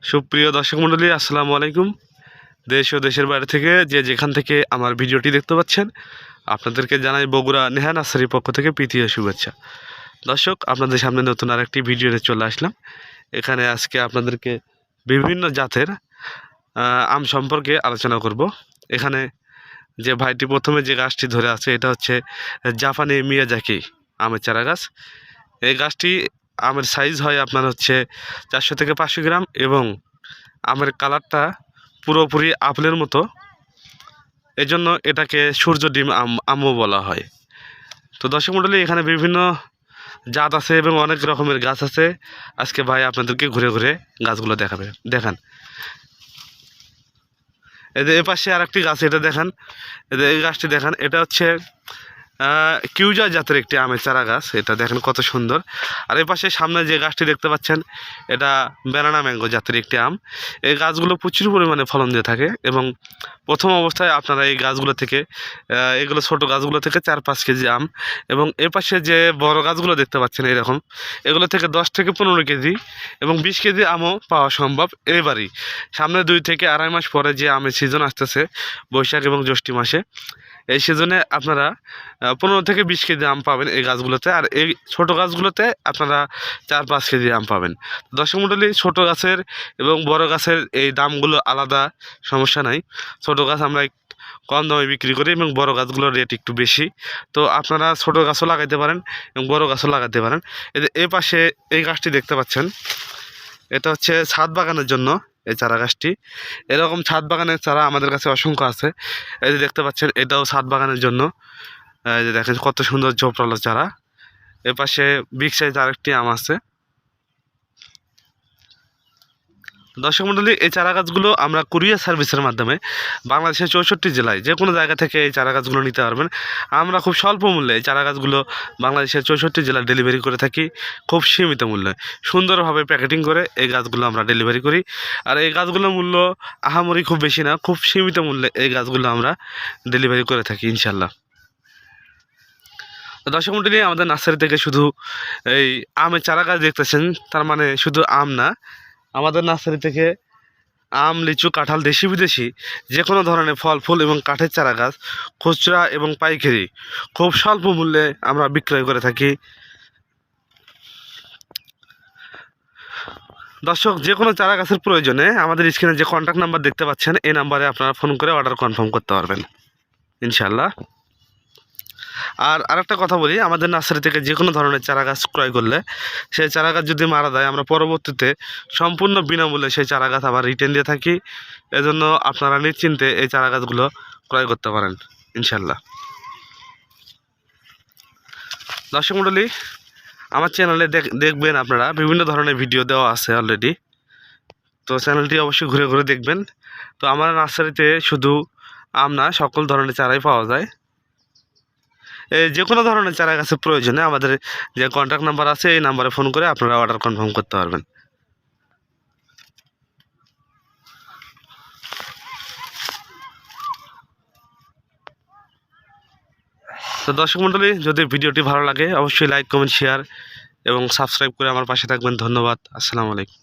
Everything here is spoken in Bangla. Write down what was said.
সুপ্রিয় দর্শক মণ্ডলী, আসসালামু আলাইকুম। দেশ ও দেশের বাইরে থেকে যে যেখান থেকে আমার ভিডিওটি দেখতে পাচ্ছেন, আপনাদেরকে জানাই বগুড়া নেহা নার্সারির পক্ষ থেকে প্রীতি ও শুভেচ্ছা। দর্শক, আপনাদের সামনে নতুন আরেকটি ভিডিও নিয়ে চলে আসলাম। এখানে আজকে আপনাদেরকে বিভিন্ন জাতের আম সম্পর্কে আলোচনা করব। এখানে যে ভাইটি প্রথমে যে গাছটি ধরে আছে, এটা হচ্ছে জাপানি মিয়াজাকি আমের চারা গাছ। এই গাছটি আমের সাইজ হয় আপনার হচ্ছে 400 থেকে 500 গ্রাম এবং আমের কালারটা পুরোপুরি আপেলের মতো। এজন্য এটাকে সূর্য ডিম আমও বলা হয়। তো দর্শক মণ্ডলী, এখানে বিভিন্ন জাত আছে এবং অনেক রকমের গাছ আছে। আজকে ভাই আপনাদেরকে ঘুরে ঘুরে গাছগুলো দেখান। এদের এ পাশে আর একটি গাছ, এটা দেখান। এদের এই গাছটি দেখান, এটা হচ্ছে কিউজা জাতের একটি আমের চারা গাছ। এটা দেখেন কত সুন্দর। আর এই পাশে সামনে যে গাছটি দেখতে পাচ্ছেন, এটা ব্যানানা ম্যাঙ্গো জাতের একটি আম। এই গাছগুলো প্রচুর পরিমাণে ফলন দিয়ে থাকে এবং প্রথম অবস্থায় আপনারা এই গাছগুলো থেকে এগুলো ছোটো গাছগুলো থেকে 4-5 কেজি আম, এবং এ পাশে যে বড় গাছগুলো দেখতে পাচ্ছেন এরকম, এগুলো থেকে 10 থেকে 15 কেজি এবং 20 কেজি আমও পাওয়া সম্ভব। এবারই সামনে 2 থেকে আড়াই মাস পরে যে আমের সিজন আসতেছে, বৈশাখ এবং জ্যৈষ্ঠ মাসে, এই সিজনে আপনারা 15 থেকে 20 কেজি আম পাবেন এই গাছগুলোতে। আর এই ছোটো গাছগুলোতে আপনারা 4-5 কেজি আম পাবেন। দর্শক মণ্ডলী, ছোটো গাছের এবং বড় গাছের এই দামগুলো আলাদা, সমস্যা নাই। ছোটো গাছ আমরা কম দামে বিক্রি করি এবং বড় গাছগুলোর রেট একটু বেশি। তো আপনারা ছোটো গাছও লাগাইতে পারেন এবং বড় গাছও লাগাতে পারেন। এ পাশে এই গাছটি দেখতে পাচ্ছেন, এটা হচ্ছে ছাদ বাগানের জন্য এই চারা গাছটি। এরকম ছাদ বাগানের চারা আমাদের কাছে অসংখ্য আছে। এই যে দেখতে পাচ্ছেন, এটাও ছাদ বাগানের জন্য। এই যে দেখেন কত সুন্দর ঝোপড়ালো চারা। এ পাশে বিগ সাইজ আরেকটি আম আছে। দর্শক মণ্ডলী, এই চারা গাছগুলো আমরা কুরিয়ার সার্ভিসের মাধ্যমে বাংলাদেশের 64 জেলায় যে কোনো জায়গা থেকে এই চারা গাছগুলো নিতে পারবেন। আমরা খুব স্বল্প মূল্যে এই চারা গাছগুলো বাংলাদেশের 64 জেলায় ডেলিভারি করে থাকি, খুব সীমিত মূল্যে। সুন্দরভাবে প্যাকেটিং করে এই গাছগুলো আমরা ডেলিভারি করি। আর এই গাছগুলোর মূল্য আহামরি খুব বেশি না, খুব সীমিত মূল্যে এই গাছগুলো আমরা ডেলিভারি করে থাকি ইনশাল্লাহ। দর্শক মণ্ডলী, আমাদের নার্সারি থেকে শুধু এই আমের চারা গাছ দেখতেছেন, তার মানে শুধু আম না, আমাদের নার্সারি থেকে আম, লিচু, কাঁঠাল, দেশি বিদেশি যে কোনো ধরনের ফল ফুল এবং কাঠের চারা গাছ খুচরা এবং পাইকারি খুব স্বল্প মূল্যে আমরা বিক্রয় করে থাকি। দর্শক, যে কোনো চারা গাছের প্রয়োজনে আমাদের স্ক্রিনে যে কন্ট্যাক্ট নাম্বার দেখতে পাচ্ছেন, এই নাম্বারে আপনারা ফোন করে অর্ডার কনফার্ম করতে পারবেন ইনশাল্লাহ। আর আরেকটা কথা বলি, আমাদের নার্সারি থেকে যে কোনো ধরনের চারা গাছ ক্রয় করলে সেই চারা গাছ যদি মারা যায়, আমরা পরবর্তীতে সম্পূর্ণ বিনামূল্যে সেই চারা গাছ আবার রিটার্ন দিয়ে থাকি। এজন্য আপনারা নিশ্চিন্তে এই চারা গাছগুলো ক্রয় করতে পারেন ইনশাল্লাহ। দর্শক মণ্ডলী, আমার চ্যানেলে দেখবেন আপনারা বিভিন্ন ধরনের ভিডিও দেওয়া আছে অলরেডি। তো চ্যানেলটি অবশ্যই ঘুরে ঘুরে দেখবেন। তো আমার নার্সারিতে শুধু আম না, সকল ধরনের চারাই পাওয়া যায়। যে কোনো ধরনের চারা গাছের প্রয়োজনে আমাদের যে কন্ট্যাক্ট নাম্বার আছে, এই নাম্বারে ফোন করে আপনারা অর্ডার কনফার্ম করতে পারবেন। তো দর্শক মণ্ডলী, যদি ভিডিওটি ভালো লাগে অবশ্যই লাইক, কমেন্ট, শেয়ার এবং সাবস্ক্রাইব করে আমার পাশে থাকবেন। ধন্যবাদ। আসসালামু আলাইকুম।